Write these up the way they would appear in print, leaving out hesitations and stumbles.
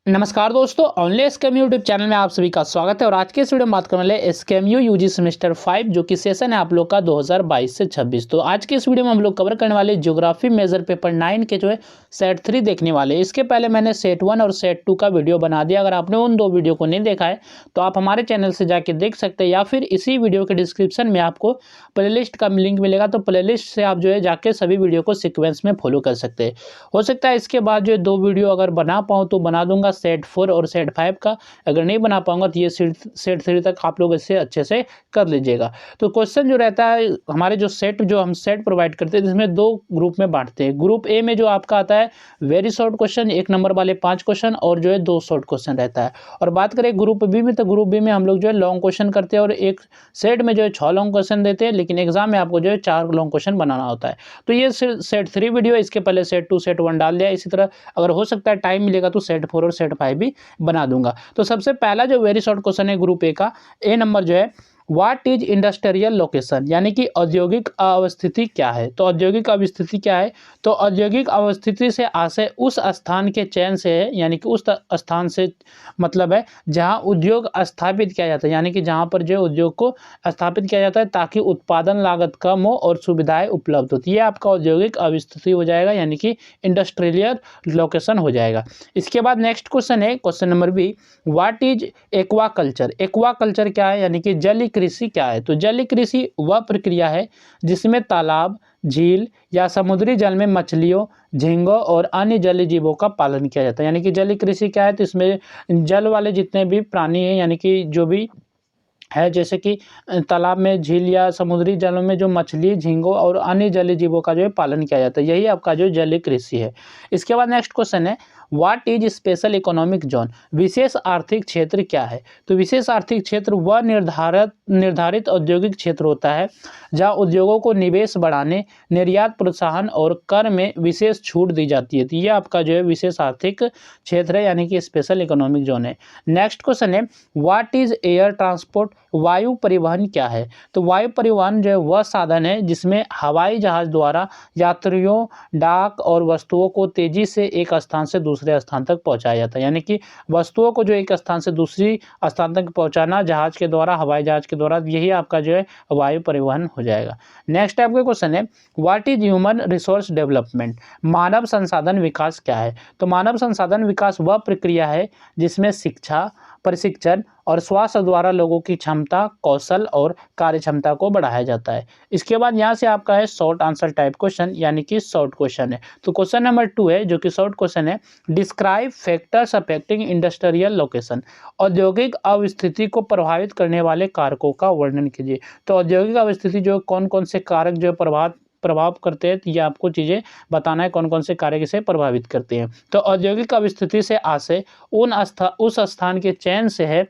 नमस्कार दोस्तों, online SKM YouTube channel में आप सभी का स्वागत है। और आज के इस वीडियो में बात करने वाले एसकेएम यूजी सेमेस्टर 5 जो कि सेशन है आप लोग का 2022 से 26। तो आज के इस वीडियो में हम लोग कवर करने वाले ज्योग्राफी मेजर पेपर 9 के जो है सेट 3 देखने वाले। इसके पहले मैंने सेट 1 और सेट 2 का वीडियो बना दिया। अगर आपने उन दो वीडियो को नहीं देखा है तो आप हमारे चैनल से जाके देख सकते हैं, या फिर इसी वीडियो के डिस्क्रिप्शन में आपको प्लेलिस्ट का लिंक मिलेगा। तो प्लेलिस्ट से आप जो है जाके सभी वीडियो को सिक्वेंस में फॉलो कर सकते हैं। हो सकता है इसके बाद जो दो वीडियो अगर बना पाऊँ तो बना दूंगा, सेट 4 और सेट 5 का। अगर नहीं बना पाऊंगा तो ये सेट 3 तक आप लोग इसे अच्छे से कर लीजिएगा। तो क्वेश्चन जो रहता है हमारे जो हम सेट प्रोवाइड करते हैं जिसमें दो ग्रुप में बांटते हैं। ग्रुप ए में जो आपका आता है वेरी शॉर्ट क्वेश्चन, 1 नंबर वाले 5 क्वेश्चन, और जो है 2 शॉर्ट क्वेश्चन रहता है। और बात करें ग्रुप बी में, तो ग्रुप बी में हम लोग जो है लॉन्ग क्वेश्चन करते हैं और एक सेट में जो है 6 लॉन्ग क्वेश्चन देते हैं, लेकिन एग्जाम में आपको जो है 4 लॉन्ग क्वेश्चन बनाना होता है। तो ये सेट 3 वीडियो, इसके पहले सेट 2 सेट 1 डाल दिया। इसी तरह अगर हो सकता है टाइम मिलेगा तो सेट 4 और सेट 5 भी बना दूंगा। तो सबसे पहला जो वेरी शॉर्ट क्वेश्चन है ग्रुप ए का, ए नंबर जो है, व्हाट इज इंडस्ट्रियल लोकेशन, यानी कि औद्योगिक अवस्थिति क्या है। तो औद्योगिक अवस्थिति क्या है, तो औद्योगिक अवस्थिति से आशय उस स्थान के चयन से है, यानी कि उस स्थान से मतलब है जहां उद्योग स्थापित किया जाता है, यानी कि जहां पर जो उद्योग को स्थापित किया जाता है ताकि उत्पादन लागत कम हो और सुविधाएं उपलब्ध होती है। आपका औद्योगिक अवस्थिति हो जाएगा, यानी कि इंडस्ट्रियल लोकेशन हो जाएगा। इसके बाद नेक्स्ट क्वेश्चन है question number B, what is aquaculture. Aquaculture क्या है, यानी कि जलीय कृषि क्या है। तो जलीय कृषि वह प्रक्रिया है जिसमें तालाब, झील या समुद्री जल में मछलियों, झींगों और अन्य जलीय जीवों का पालन किया जाता है। यानी कि जलीय कृषि क्या है, तो इसमें जल वाले जितने भी प्राणी हैं, यानी कि जो भी है, जैसे कि तालाब में, झील या समुद्री जलों में जो मछली, झींगों और अन्य जलीय जीवों का जो है पालन किया जाता है, यही आपका जो जलीय कृषि है। इसके बाद नेक्स्ट क्वेश्चन है, what is special economic zone. विशेष आर्थिक क्षेत्र क्या है। तो विशेष आर्थिक क्षेत्र वह निर्धारित औद्योगिक क्षेत्र होता है जहां उद्योगों को निवेश बढ़ाने, निर्यात प्रोत्साहन और कर में विशेष छूट दी जाती है। तो ये आपका जो है विशेष आर्थिक क्षेत्र है, यानी कि स्पेशल इकोनॉमिक जोन है। नेक्स्ट क्वेश्चन है, व्हाट इज एयर ट्रांसपोर्ट। वायु परिवहन क्या है। तो वायु परिवहन जो है वह साधन है जिसमें हवाई जहाज द्वारा यात्रियों, डाक और वस्तुओं को तेजी से एक स्थान से दूसरे स्थान तक पहुंचाया जाता है। यानी कि वस्तुओं को जो एक स्थान से दूसरी स्थान तक पहुंचाना जहाज के द्वारा, हवाई जहाज के द्वारा, यही आपका जो है वायु परिवहन हो जाएगा। नेक्स्ट आपका क्वेश्चन है, what is human resource development. मानव संसाधन विकास क्या है। तो मानव संसाधन विकास वह प्रक्रिया है जिसमें शिक्षा, प्रशिक्षण और स्वास्थ्य द्वारा लोगों की क्षमता, कौशल और कार्य क्षमता को बढ़ाया जाता है। इसके बाद यहाँ से आपका है शॉर्ट आंसर टाइप क्वेश्चन, यानी कि शॉर्ट क्वेश्चन है। तो क्वेश्चन नंबर 2 है जो कि शॉर्ट क्वेश्चन है, describe factors affecting industrial location. औद्योगिक अवस्थिति को प्रभावित करने वाले कारकों का वर्णन कीजिए। तो औद्योगिक अवस्थिति जो कौन कौन से कारक जो प्रभाव करते हैं, ये आपको चीज़ें बताना है, कौन कौन से कार्य से प्रभावित करते हैं। तो औद्योगिक अवस्थिति से आशय उस स्थान के चयन से है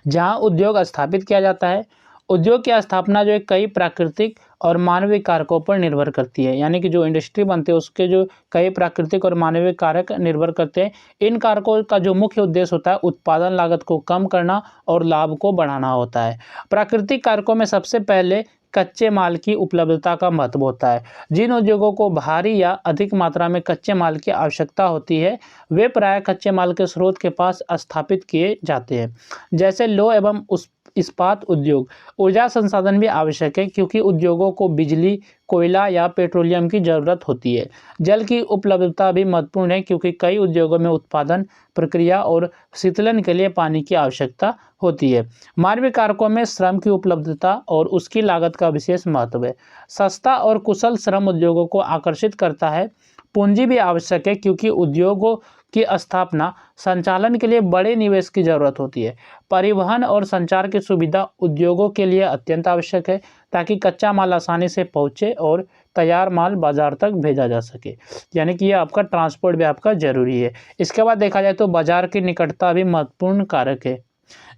जहां उद्योग स्थापित किया जाता है। उद्योग की स्थापना जो है कई प्राकृतिक और मानवीय कारकों पर निर्भर करती है, यानी कि जो इंडस्ट्री बनते हैं उसके जो कई प्राकृतिक और मानवीय कारक निर्भर करते हैं। इन कारकों का जो मुख्य उद्देश्य होता है उत्पादन लागत को कम करना और लाभ को बढ़ाना होता है। प्राकृतिक कारकों में सबसे पहले कच्चे माल की उपलब्धता का महत्व होता है। जिन उद्योगों को भारी या अधिक मात्रा में कच्चे माल की आवश्यकता होती है वे प्रायः कच्चे माल के स्रोत के पास स्थापित किए जाते हैं, जैसे लौह एवं इस्पात उद्योग। ऊर्जा संसाधन भी आवश्यक है क्योंकि उद्योगों को बिजली, कोयला या पेट्रोलियम की जरूरत होती है। जल की उपलब्धता भी महत्वपूर्ण है क्योंकि कई उद्योगों में उत्पादन, प्रक्रिया और शीतलन के लिए पानी की आवश्यकता होती है। मानवीय कारकों में श्रम की उपलब्धता और उसकी लागत का विशेष महत्व है। सस्ता और कुशल श्रम उद्योगों को आकर्षित करता है। पूंजी भी आवश्यक है क्योंकि उद्योगों की स्थापना, संचालन के लिए बड़े निवेश की जरूरत होती है। परिवहन और संचार की सुविधा उद्योगों के लिए अत्यंत आवश्यक है ताकि कच्चा माल आसानी से पहुंचे और तैयार माल बाजार तक भेजा जा सके, यानी कि ये आपका ट्रांसपोर्ट भी आपका जरूरी है। इसके बाद देखा जाए तो बाजार की निकटता भी महत्वपूर्ण कारक है।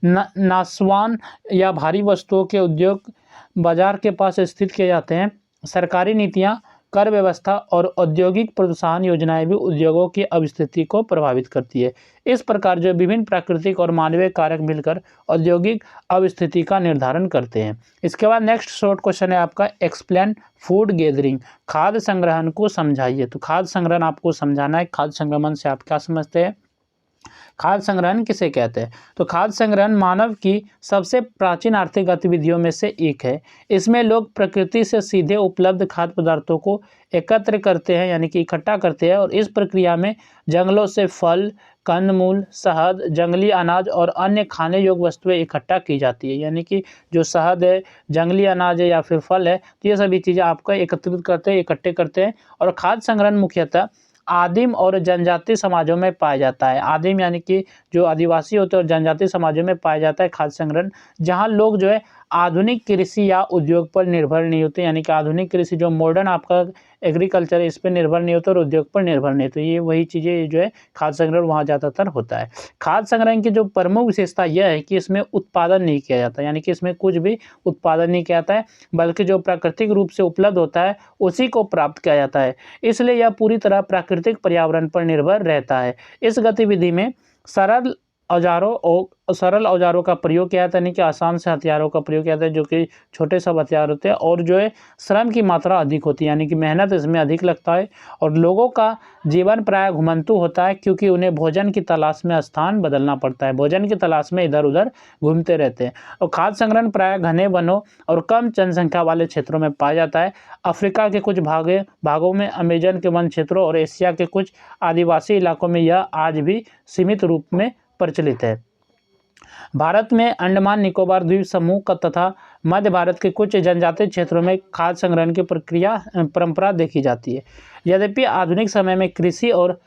नासवान या भारी वस्तुओं के उद्योग बाजार के पास स्थित किए जाते हैं। सरकारी नीतियां, कर व्यवस्था और औद्योगिक प्रोत्साहन योजनाएं भी उद्योगों की अवस्थिति को प्रभावित करती है। इस प्रकार जो विभिन्न प्राकृतिक और मानवीय कारक मिलकर औद्योगिक अवस्थिति का निर्धारण करते हैं। इसके बाद नेक्स्ट शॉर्ट क्वेश्चन है आपका, एक्सप्लेन फूड गैदरिंग। खाद्य संग्रहण को समझाइए। तो खाद्य संग्रहण आपको समझाना है। खाद्य संग्रहण से आप क्या समझते हैं। खाद्य संग्रहण किसे कहते हैं? तो खाद्य संग्रहण मानव की सबसे प्राचीन आर्थिक गतिविधियों में से एक है। इसमें लोग प्रकृति से सीधे उपलब्ध खाद्य पदार्थों को एकत्र करते हैं यानी कि इकट्ठा करते हैं, और इस प्रक्रिया में जंगलों से फल, कंदमूल, शहद, जंगली अनाज और अन्य खाने योग्य वस्तुएं इकट्ठा की जाती है। यानी कि जो शहद है, जंगली अनाज है या फिर फल है, तो ये सभी चीज़ें आपको एकत्रित करते हैं, इकट्ठे करते हैं। और खाद्य संग्रहण मुख्यतः आदिम और जनजातीय समाजों में पाया जाता है। आदिम यानी कि जो आदिवासी होते हैं और जनजातीय समाजों में पाया जाता है खाद्य संग्रहण, जहाँ लोग जो है आधुनिक कृषि या उद्योग पर निर्भर नहीं होते, यानी कि आधुनिक कृषि जो मॉडर्न आपका एग्रीकल्चर है इस पर निर्भर नहीं होता और उद्योग पर निर्भर नहीं होते। ये वही चीज़ें जो है खाद्य संग्रहण वहाँ ज़्यादातर होता है। खाद्य संग्रहण की जो प्रमुख विशेषता यह है कि इसमें उत्पादन नहीं किया जाता, यानी कि इसमें कुछ भी उत्पादन नहीं किया जाता है, बल्कि जो प्राकृतिक रूप से उपलब्ध होता है उसी को प्राप्त किया जाता है। इसलिए यह पूरी तरह प्राकृतिक पर्यावरण पर निर्भर रहता है। इस गतिविधि में सरल औजारों का प्रयोग किया जाता है, यानी कि आसान से हथियारों का प्रयोग किया जाता है, जो कि छोटे सब हथियार होते हैं, और जो है श्रम की मात्रा अधिक होती है, यानी कि मेहनत इसमें अधिक लगता है। और लोगों का जीवन प्राय घुमंतु होता है, क्योंकि उन्हें भोजन की तलाश में स्थान बदलना पड़ता है, भोजन की तलाश में इधर उधर घूमते रहते हैं। और खाद्य संग्रहण प्राय घने वनों और कम जनसंख्या वाले क्षेत्रों में पाया जाता है। अफ्रीका के कुछ भागों में, अमेजन के वन क्षेत्रों और एशिया के कुछ आदिवासी इलाकों में यह आज भी सीमित रूप में प्रचलित है। भारत में अंडमान निकोबार द्वीप समूह का तथा मध्य भारत के कुछ जनजातीय क्षेत्रों में खाद्य संग्रहण की परंपरा देखी जाती है। यद्यपि आधुनिक समय में कृषि और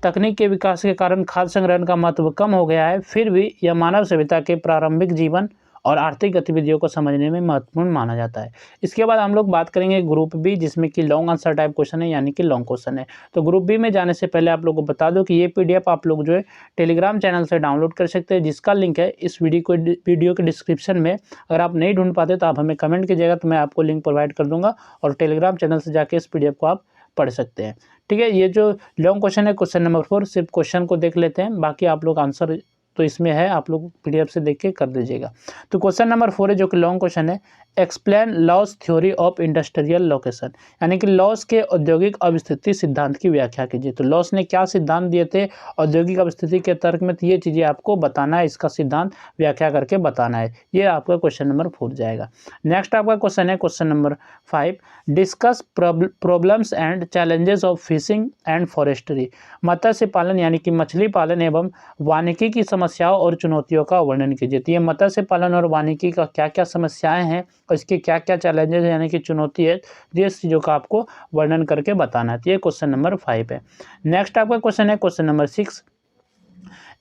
तकनीक के विकास के कारण खाद्य संग्रहण का महत्व कम हो गया है, फिर भी यह मानव सभ्यता के प्रारंभिक जीवन और आर्थिक गतिविधियों को समझने में महत्वपूर्ण माना जाता है। इसके बाद हम लोग बात करेंगे ग्रुप बी, जिसमें कि लॉन्ग आंसर टाइप क्वेश्चन है, यानी कि लॉन्ग क्वेश्चन है। तो ग्रुप बी में जाने से पहले आप लोगों को बता दो कि ये पीडीएफ आप लोग जो है टेलीग्राम चैनल से डाउनलोड कर सकते हैं, जिसका लिंक है इस वीडियो के डिस्क्रिप्शन में। अगर आप नहीं ढूंढ पाते तो आप हमें कमेंट कीजिएगा, तो मैं आपको लिंक प्रोवाइड कर दूंगा, और टेलीग्राम चैनल से जाके इस पीडीएफ को आप पढ़ सकते हैं। ठीक है, ये जो लॉन्ग क्वेश्चन है क्वेश्चन नंबर 4, सिर्फ क्वेश्चन को देख लेते हैं, बाकी आप लोग आंसर तो इसमें है, आप लोग पीडीएफ से देख के कर दीजिएगा। तो क्वेश्चन नंबर 4 है, जो कि लॉन्ग क्वेश्चन है, explain loss theory of industrial location, यानी कि लॉस के औद्योगिक अवस्थिति सिद्धांत की व्याख्या कीजिए। तो लॉस ने क्या सिद्धांत दिए थे औद्योगिक अवस्थिति के तर्क में, तो ये चीज़ें आपको बताना है, इसका सिद्धांत व्याख्या करके बताना है। ये आपका क्वेश्चन नंबर 4 जाएगा। नेक्स्ट आपका क्वेश्चन है question number 5, discuss problems and challenges of fishing and forestry, मत्स्य पालन यानी कि मछली पालन एवं वानिकी की समस्याओं और चुनौतियों का वर्णन कीजिए। तो ये मत्स्य पालन और वानिकी का क्या क्या समस्याएं हैं और इसके क्या क्या चैलेंजेस यानी कि चुनौती है, ये चीज़ों का आपको वर्णन करके बताना है। तो ये क्वेश्चन नंबर 5 है। नेक्स्ट आपका क्वेश्चन है question number 6,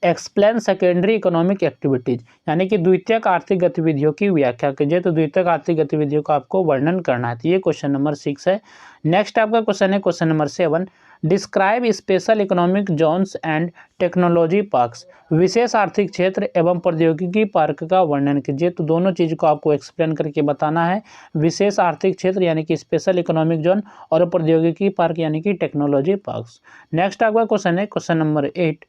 explain secondary economic activities, यानी कि द्वितीयक आर्थिक गतिविधियों की व्याख्या कीजिए। तो द्वितीयक आर्थिक गतिविधियों का आपको वर्णन करना है। तो ये क्वेश्चन नंबर 6 है। नेक्स्ट आपका क्वेश्चन है question number 7, describe special economic zones and technology parks, विशेष आर्थिक क्षेत्र एवं प्रौद्योगिकी पार्क का वर्णन कीजिए। तो दोनों चीज़ को आपको एक्सप्लेन करके बताना है, विशेष आर्थिक क्षेत्र यानी कि स्पेशल इकोनॉमिक जोन और प्रौद्योगिकी पार्क यानी कि टेक्नोलॉजी पार्क्स। नेक्स्ट आपका क्वेश्चन है question number 8,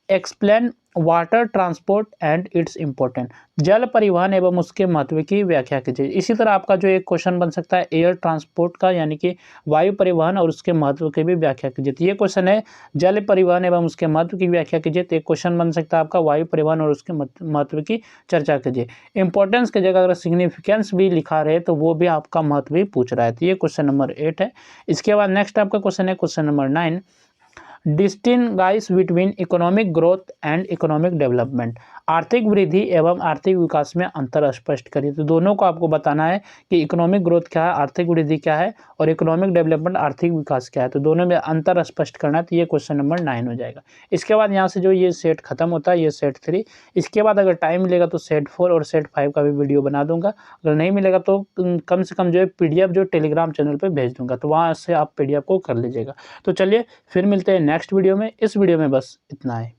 explain water transport and it's important, जल परिवहन एवं उसके महत्व की व्याख्या कीजिए। इसी तरह आपका जो एक क्वेश्चन बन सकता है एयर ट्रांसपोर्ट का, यानी कि वायु परिवहन और उसके महत्व की भी व्याख्या कीजिए। तो ये क्वेश्चन है जल परिवहन एवं उसके महत्व की व्याख्या कीजिए। तो एक क्वेश्चन बन सकता है आपका वायु परिवहन और उसके महत्व की चर्चा कीजिए। इंपॉर्टेंस की जगह अगर सिग्निफिकेंस भी लिखा रहे तो वो भी आपका महत्व भी पूछ रहा है। तो ये क्वेश्चन नंबर 8 है। इसके बाद नेक्स्ट आपका क्वेश्चन है question number 9, distinguish between economic growth and economic development, आर्थिक वृद्धि एवं आर्थिक विकास में अंतर स्पष्ट करिए। तो दोनों को आपको बताना है कि इकोनॉमिक ग्रोथ क्या है, आर्थिक वृद्धि क्या है, और इकोनॉमिक डेवलपमेंट आर्थिक विकास क्या है। तो दोनों में अंतर स्पष्ट करना है। तो ये क्वेश्चन नंबर 9 हो जाएगा। इसके बाद यहाँ से जो ये सेट खत्म होता है, ये सेट 3। इसके बाद अगर टाइम मिलेगा तो सेट 4 और सेट 5 का भी वीडियो बना दूंगा। अगर नहीं मिलेगा तो कम से कम जो है पीडीएफ जो टेलीग्राम चैनल पर भेज दूंगा, तो वहाँ से आप पीडीएफ को कर लीजिएगा। तो चलिए फिर मिलते हैं नेक्स्ट वीडियो में। इस वीडियो में बस इतना है।